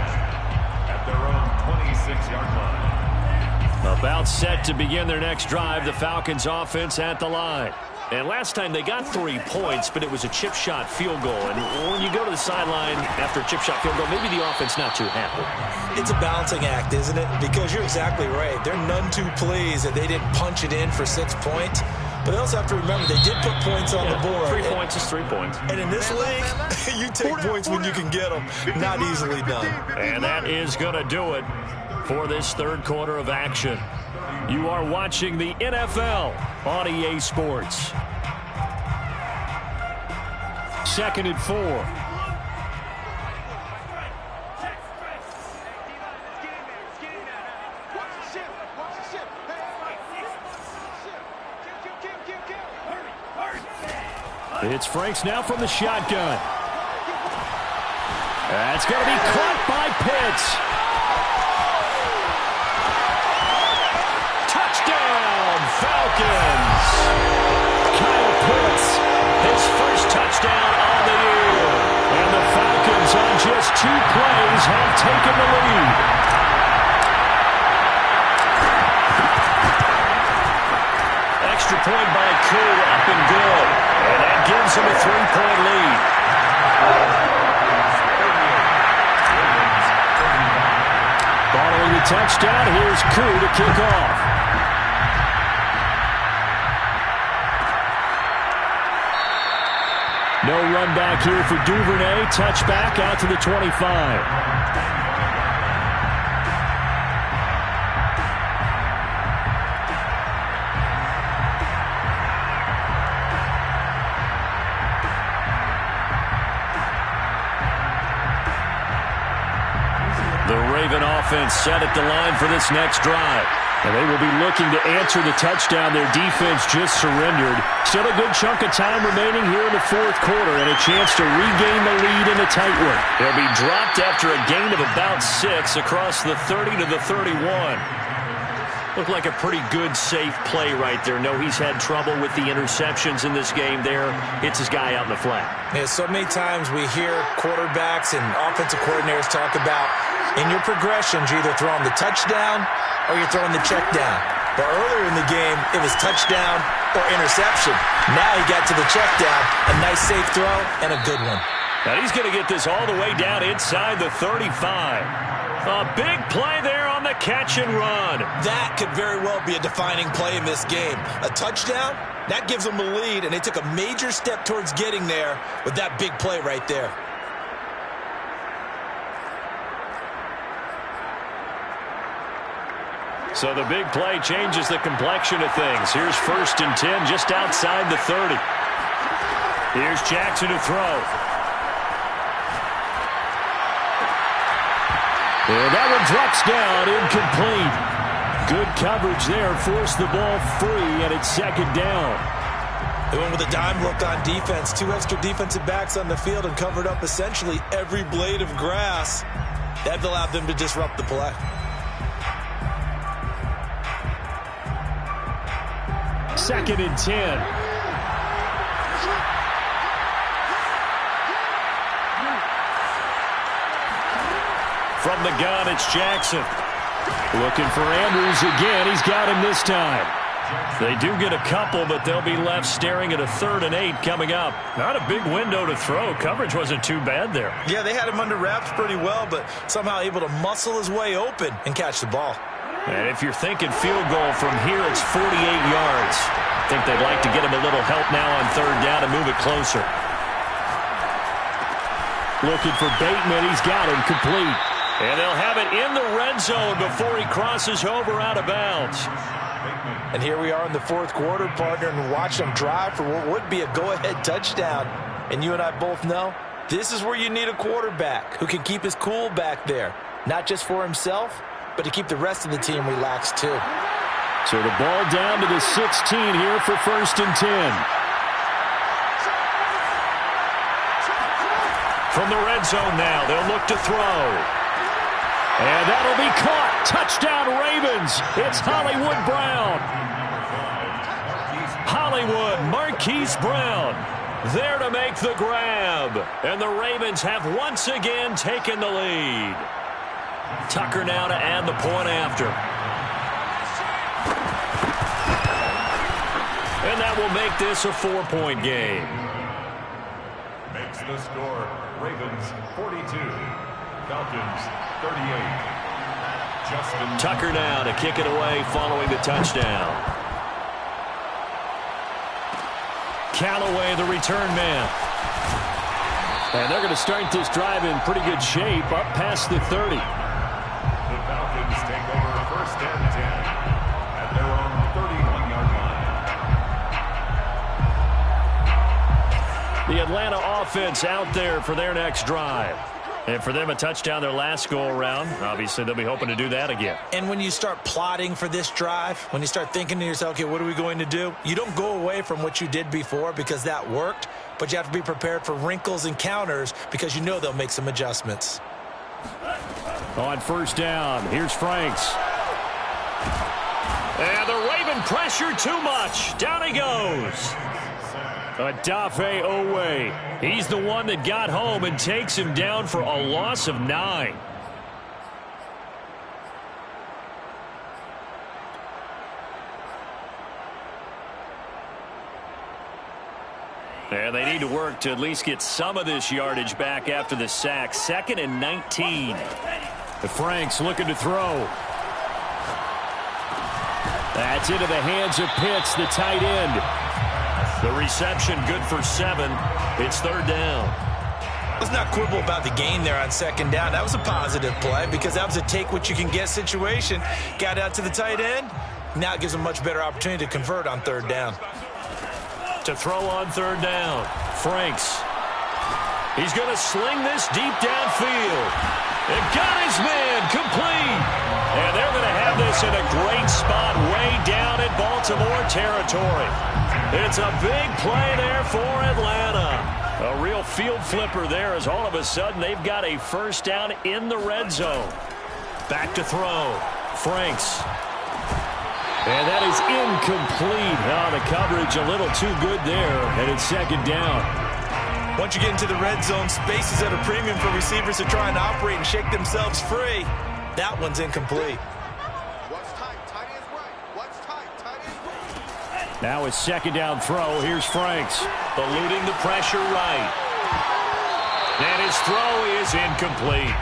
Speaker 7: at their own 26-yard line.
Speaker 3: About set to begin their next drive, the Falcons offense at the line. And last time they got 3 points, but it was a chip shot field goal. And when you go to the sideline after a chip shot field goal, maybe the offense not too happy.
Speaker 4: It's a balancing act, isn't it? Because you're exactly right. They're none too pleased that they didn't punch it in for 6 points. But they also have to remember they did put points on the board.
Speaker 3: 3 points is 3 points.
Speaker 4: And in this league, you take points when you can get them. Not easily done.
Speaker 3: And that is going to do it for this third quarter of action. You are watching the NFL on EA Sports. 2nd and 4. It's Franks now from the shotgun. That's going to be caught by Pitts. Touchdown, Falcons. Kyle Pitts, his first touchdown on the year. And the Falcons on just 2 plays have taken the lead. gives him a 3-point lead. Following the touchdown, here's Koo to kick off. No run back here for Duvernay. Touchback out to the 25. Offense set at the line for this next drive. And they will be looking to answer the touchdown their defense just surrendered. Still a good chunk of time remaining here in the fourth quarter and a chance to regain the lead in a tight one. They'll be dropped after a gain of about 6 across the 30 to the 31. Looked like a pretty good, safe play right there. No, he's had trouble with the interceptions in this game there. Hits his guy out in the flat.
Speaker 4: Yeah, so many times we hear quarterbacks and offensive coordinators talk about in your progressions, you're either throwing the touchdown or you're throwing the check down. But earlier in the game, it was touchdown or interception. Now he got to the check down, a nice safe throw, and a good one.
Speaker 3: Now he's going to get this all the way down inside the 35. A big play there on the catch and run.
Speaker 4: That could very well be a defining play in this game. A touchdown, that gives them a lead, and they took a major step towards getting there with that big play right there.
Speaker 3: So the big play changes the complexion of things. Here's 1st and 10 just outside the 30. Here's Jackson to throw. And that one drops down, incomplete. Good coverage there, forced the ball free, and it's 2nd down.
Speaker 4: They went with a dime look on defense. 2 extra defensive backs on the field and covered up essentially every blade of grass. That allowed them to disrupt the play.
Speaker 3: Second and 10. From the gun, it's Jackson. Looking for Andrews again. He's got him this time. They do get a couple, but they'll be left staring at a 3rd and 8 coming up. Not a big window to throw. Coverage wasn't too bad there.
Speaker 4: Yeah, they had him under wraps pretty well, but somehow able to muscle his way open and catch the ball.
Speaker 3: And if you're thinking field goal from here, it's 48 yards. I think they'd like to get him a little help now on 3rd down and move it closer. Looking for Bateman. He's got him complete. And they'll have it in the red zone before he crosses over out of bounds.
Speaker 4: And here we are in the 4th quarter, partner, and watch them drive for what would be a go-ahead touchdown. And you and I both know this is where you need a quarterback who can keep his cool back there. Not just for himself, but to keep the rest of the team relaxed too.
Speaker 3: So the ball down to the 16 here for 1st and 10. From the red zone now, they'll look to throw. And that'll be caught. Touchdown, Ravens. It's Hollywood Brown. Hollywood, Marquise Brown, there to make the grab. And the Ravens have once again taken the lead. Tucker now to add the point after. And that will make this a 4-point game.
Speaker 7: Makes the score Ravens 42, Falcons 38. Justin
Speaker 3: Tucker now to kick it away following the touchdown. Callaway, the return man. And they're going to start this drive in pretty good shape, up past the 30.
Speaker 7: The Falcons take over 1st and 10 at their own 31-yard line.
Speaker 3: The Atlanta offense out there for their next drive. And for them, a touchdown their last go-around. Obviously, they'll be hoping to do that again.
Speaker 4: And when you start plotting for this drive, when you start thinking to yourself, okay, what are we going to do? You don't go away from what you did before because that worked, but you have to be prepared for wrinkles and counters because you know they'll make some adjustments.
Speaker 3: On 1st down, here's Franks. And the Raven pressure too much. Down he goes. Adafe Owe. He's the one that got home and takes him down for a loss of 9. And they need to work to at least get some of this yardage back after the sack. 2nd and 19. The Franks looking to throw. That's into the hands of Pitts, the tight end. The reception good for 7. It's 3rd down.
Speaker 4: Let's not quibble about the gain there on 2nd down. That was a positive play because that was a take-what-you-can-get situation. Got out to the tight end. Now it gives them a much better opportunity to convert on 3rd down.
Speaker 3: To throw on 3rd down. Franks. He's going to sling this deep downfield. It got his man complete. And they're going to have this in a great spot way down in Baltimore territory. It's a big play there for Atlanta. A real field flipper there as all of a sudden they've got a 1st down in the red zone. Back to throw. Franks. And that is incomplete. Oh, the coverage a little too good there, and it's 2nd down.
Speaker 4: Once you get into the red zone, space is at a premium for receivers to try and operate and shake themselves free. That one's incomplete.
Speaker 6: What's tight? Tight end's right. What's tight? Tight end's right.
Speaker 3: Now it's 2nd down throw. Here's Franks. Eluding the pressure right. And his throw is incomplete.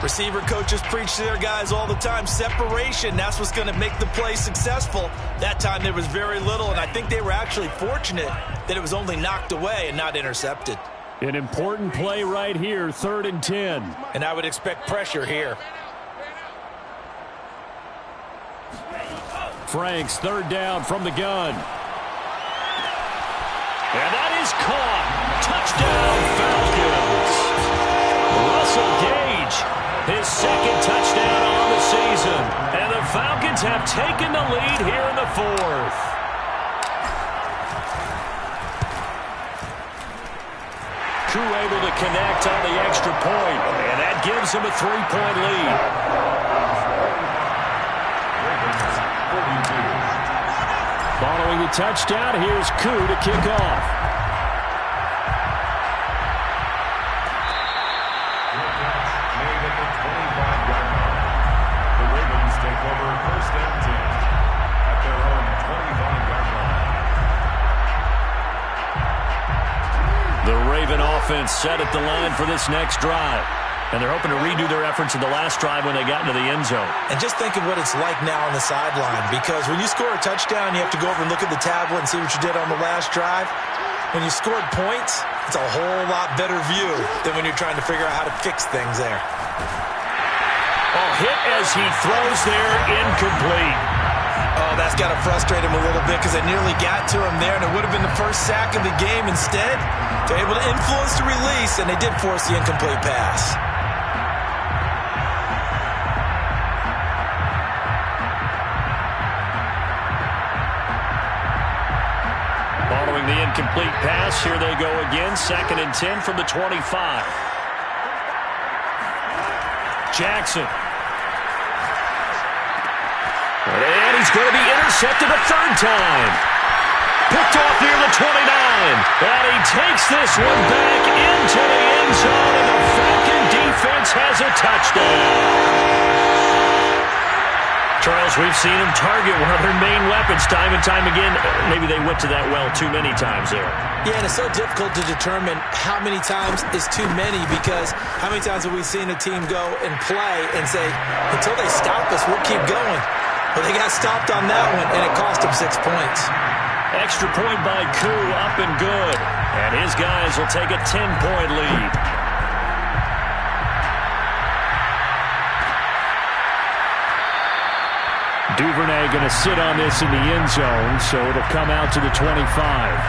Speaker 4: Receiver coaches preach to their guys all the time. Separation, that's what's going to make the play successful. That time there was very little, and I think they were actually fortunate that it was only knocked away and not intercepted.
Speaker 3: An important play right here, 3rd and 10.
Speaker 4: And I would expect pressure here.
Speaker 3: Franks, 3rd down from the gun. And that is caught. Touchdown, Falcons. Russell Gage, his 2nd touchdown on the season. And the Falcons have taken the lead here in the 4th. Crew able to connect on the extra point, and that gives them a 3-point lead. Following the touchdown, here's Koo to kick off.
Speaker 7: Made at the 25-yard line. The Ravens take over 1st and 10 at their own 25-yard line.
Speaker 3: The Raven offense set at the line for this next drive. And they're hoping to redo their efforts in the last drive when they got into the end zone.
Speaker 4: And just think of what it's like now on the sideline, because when you score a touchdown, you have to go over and look at the tablet and see what you did on the last drive. When you scored points, it's a whole lot better view than when you're trying to figure out how to fix things there.
Speaker 3: Oh, hit as he throws there, incomplete.
Speaker 4: Oh, that's got to frustrate him a little bit because it nearly got to him there, and it would have been the first sack of the game. Instead, they're able to influence the release, and they did force the incomplete pass.
Speaker 3: Following the incomplete pass, here they go again. 2nd and 10 from the 25. Jackson. And he's going to be intercepted a 3rd time. Picked off near the 29. And he takes this one back into the end zone, and the Falcon defense has a touchdown. Charles, we've seen him target one of their main weapons time and time again. Maybe they went to that well too many times there.
Speaker 4: Yeah, and it's so difficult to determine how many times is too many, because how many times have we seen a team go and play and say, until they stop us, we'll keep going. But they got stopped on that one, and it cost them 6 points.
Speaker 3: Extra point by Koo, up and good. And his guys will take a 10-point lead. Duvernay going to sit on this in the end zone, so it'll come out to the 25.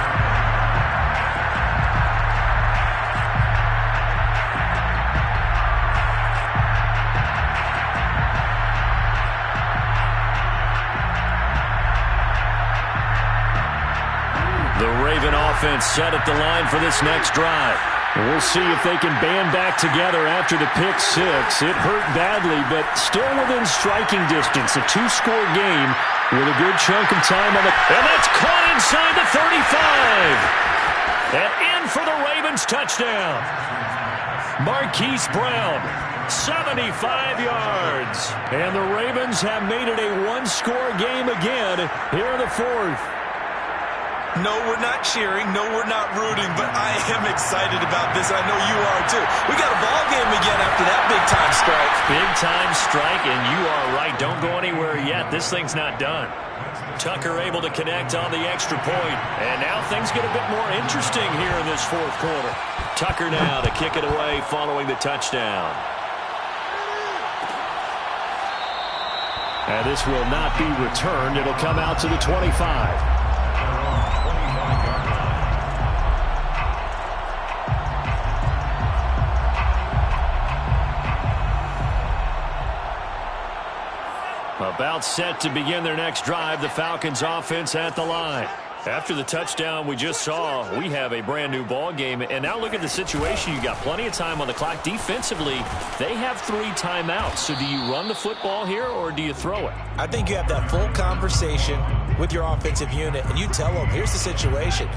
Speaker 3: Offense set at the line for this next drive. We'll see if they can band back together after the pick 6. It hurt badly, but still within striking distance. A 2-score game with a good chunk of time on the... And that's caught inside the 35. And in for the Ravens touchdown. Marquise Brown, 75 yards. And the Ravens have made it a 1-score game again here in the 4th.
Speaker 4: No, we're not cheering. No, we're not rooting. But I am excited about this. I know you are, too. We got a ball game again after that big-time strike.
Speaker 3: Big-time strike, and you are right. Don't go anywhere yet. This thing's not done. Tucker able to connect on the extra point. And now things get a bit more interesting here in this fourth quarter. Tucker now to kick it away following the touchdown. And this will not be returned. It'll come out to the 25. About set to begin their next drive, the Falcons offense at the line. After the touchdown we just saw, we have a brand new ball game. And now look at the situation. You got plenty of time on the clock. Defensively, they have 3 timeouts. So do you run the football here or do you throw it?
Speaker 4: I think you have that full conversation with your offensive unit, and you tell them, here's the situation.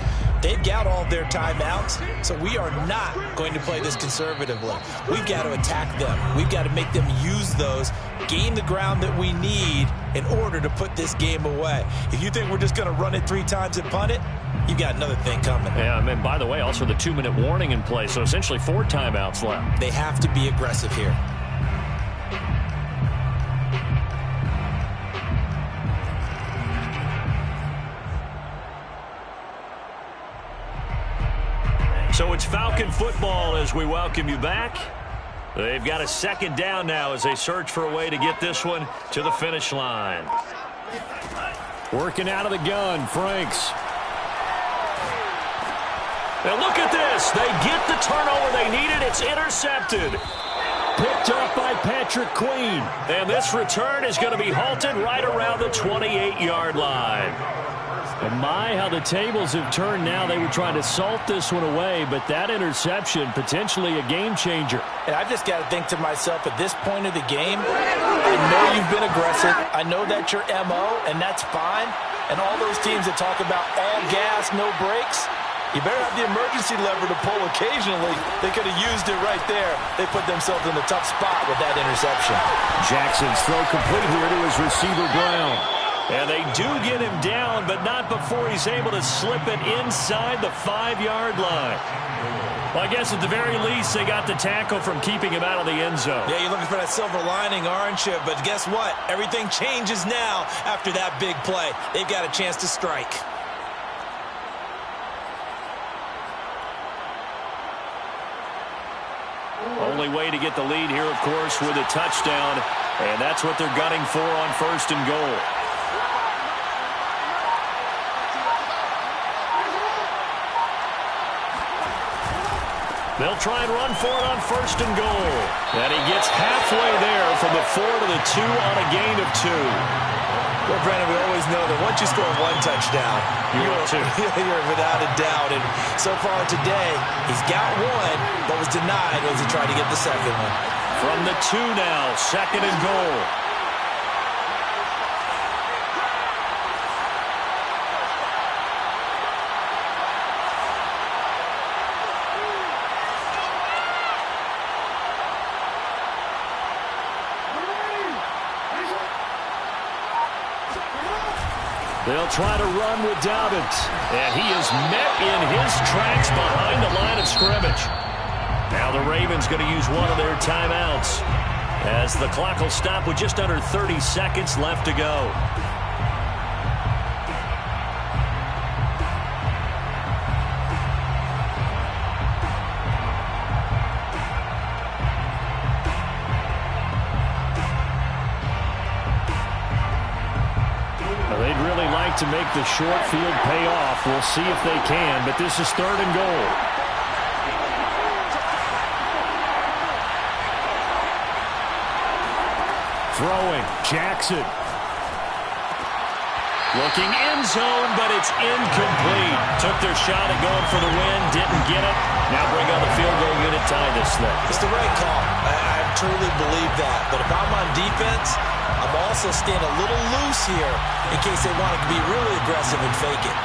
Speaker 4: They've got all their timeouts, so we are not going to play this conservatively. We've got to attack them. We've got to make them use those, gain the ground that we need in order to put this game away. If you think we're just going to run it 3 times and punt it, you've got another thing coming.
Speaker 3: Yeah, and by the way, also the 2-minute warning in play, so essentially 4 timeouts left.
Speaker 4: They have to be aggressive here.
Speaker 3: So it's Falcon football as we welcome you back. They've got a second down now as they search for a way to get this one to the finish line. Working out of the gun, Franks. Now look at this. They get the turnover they needed. It's intercepted. Picked up by Patrick Queen. And this return is going to be halted right around the 28-yard line. And my, how the tables have turned now. They were trying to salt this one away, but that interception, potentially a game changer.
Speaker 5: And I just got to think to myself, at this point of the game, I know you've been aggressive. I know that's your MO, and that's fine. And all those teams that talk about all gas, no brakes, you better have the emergency lever to pull occasionally. They could have used it right there. They put themselves in a tough spot with that interception.
Speaker 3: Jackson's throw complete here to his receiver, Brown. And they do get him down, but not before he's able to slip it inside the 5-yard line. Well, I guess at the very least, they got the tackle from keeping him out of the end zone.
Speaker 4: Yeah, you're looking for that silver lining, aren't you? But guess what? Everything changes now after that big play. They've got a chance to strike.
Speaker 3: Only way to get the lead here, of course, with a touchdown. And that's what they're gunning for on 1st and goal. They'll try and run for it on 1st and goal. And he gets halfway there from the 4 to the 2 on a gain of 2.
Speaker 4: Well, Brandon, we always know that once you score 1 touchdown, you're without a doubt. And so far today, he's got 1, but was denied as he tried to get the second one.
Speaker 3: From the 2 now, 2nd and goal. They'll try to run with Dobbins. And he is met in his tracks behind the line of scrimmage. Now the Ravens going to use one of their timeouts as the clock will stop with just under 30 seconds left to go. They'd really like to make the short field pay off. We'll see if they can, but this is 3rd and goal. Throwing, Jackson. Looking end zone, but it's incomplete. Took their shot at going for the win, didn't get it. Now bring on the field goal unit, tie this thing.
Speaker 4: It's the right call. I truly believe that. But if I'm on defense, I'm also staying a little loose here in case they want to be really aggressive and fake it.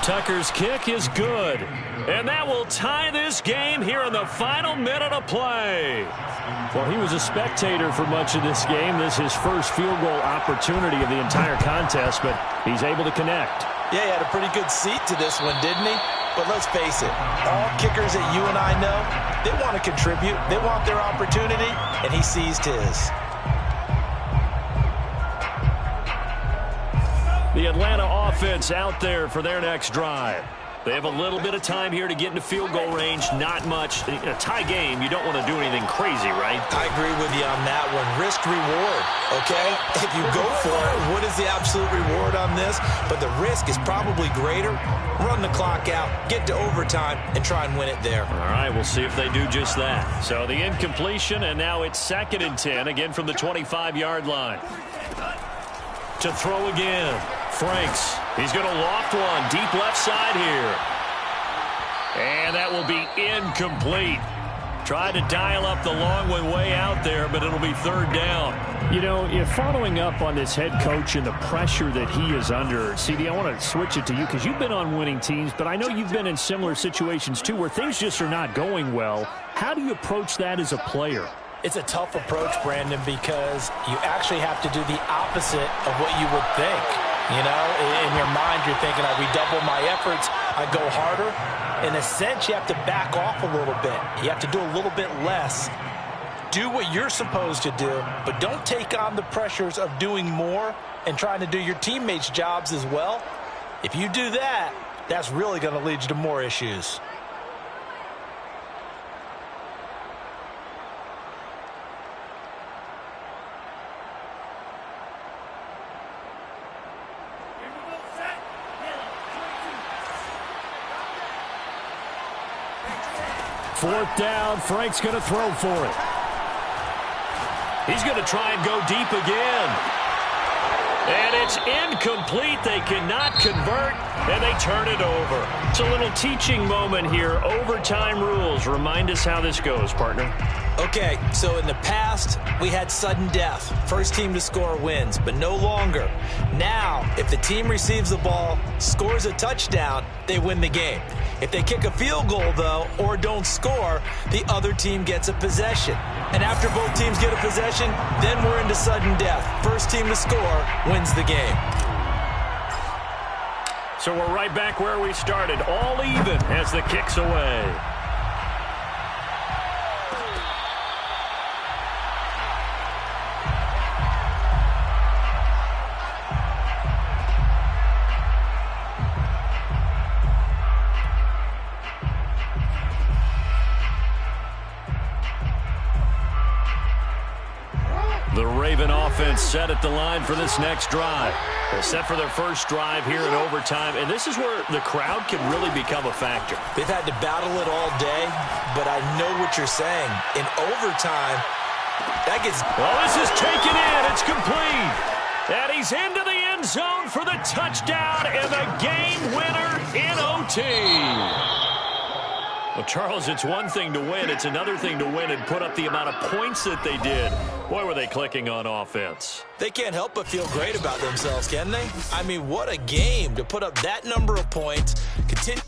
Speaker 3: Tucker's kick is good. And that will tie this game here in the final minute of play. Well, he was a spectator for much of this game. This is his first field goal opportunity of the entire contest, but he's able to connect.
Speaker 4: Yeah, he had a pretty good seat to this one, didn't he? But let's face it, all kickers that you and I know, they want to contribute. They want their opportunity, and he seized his.
Speaker 3: The Atlanta offense out there for their next drive. They have a little bit of time here to get into field goal range. Not much. In a tie game, you don't want to do anything crazy, right?
Speaker 4: I agree with you on that one. Risk reward, okay? If you go for it, what is the absolute reward on this? But the risk is probably greater. Run the clock out, get to overtime, and try and win it there.
Speaker 3: All right, we'll see if they do just that. So the incompletion, and now it's 2nd and 10, again from the 25-yard line. To throw again. Franks. He's going to loft one. Deep left side here. And that will be incomplete. Tried to dial up the long one way out there, but it'll be 3rd down.
Speaker 8: You know, if following up on this head coach and the pressure that he is under, CD, I want to switch it to you because you've been on winning teams, but I know you've been in similar situations too where things just are not going well. How do you approach that as a player?
Speaker 5: It's a tough approach, Brandon, because you actually have to do the opposite of what you would think. You know, in your mind, you're thinking, I redouble my efforts, I go harder. In a sense, you have to back off a little bit. You have to do a little bit less. Do what you're supposed to do, but don't take on the pressures of doing more and trying to do your teammates' jobs as well. If you do that, that's really going to lead you to more issues.
Speaker 8: Fourth down, Frank's going to throw for it.
Speaker 3: He's going to try and go deep again. And it's incomplete. They cannot convert, and they turn it over. It's a little teaching moment here. Overtime rules. Remind us how this goes, partner.
Speaker 4: Okay, so in the past, we had sudden death. First team to score wins, but no longer. Now, if the team receives the ball, scores a touchdown, they win the game. If they kick a field goal, though, or don't score, the other team gets a possession. And after both teams get a possession, then we're into sudden death. First team to score wins the game.
Speaker 3: So we're right back where we started, all even as the kick's away. The Raven offense set at the line for this next drive. They're set for their first drive here in overtime, and this is where the crowd can really become a factor.
Speaker 4: They've had to battle it all day, but I know what you're saying. In overtime, that gets...
Speaker 3: Well, this is taken in. It's complete. And he's into the end zone for the touchdown and the game winner in OT. Well, Charles, it's one thing to win. It's another thing to win and put up the amount of points that they did. Boy, were they clicking on offense.
Speaker 4: They can't help but feel great about themselves, can they? I mean, what a game to put up that number of points. Continue.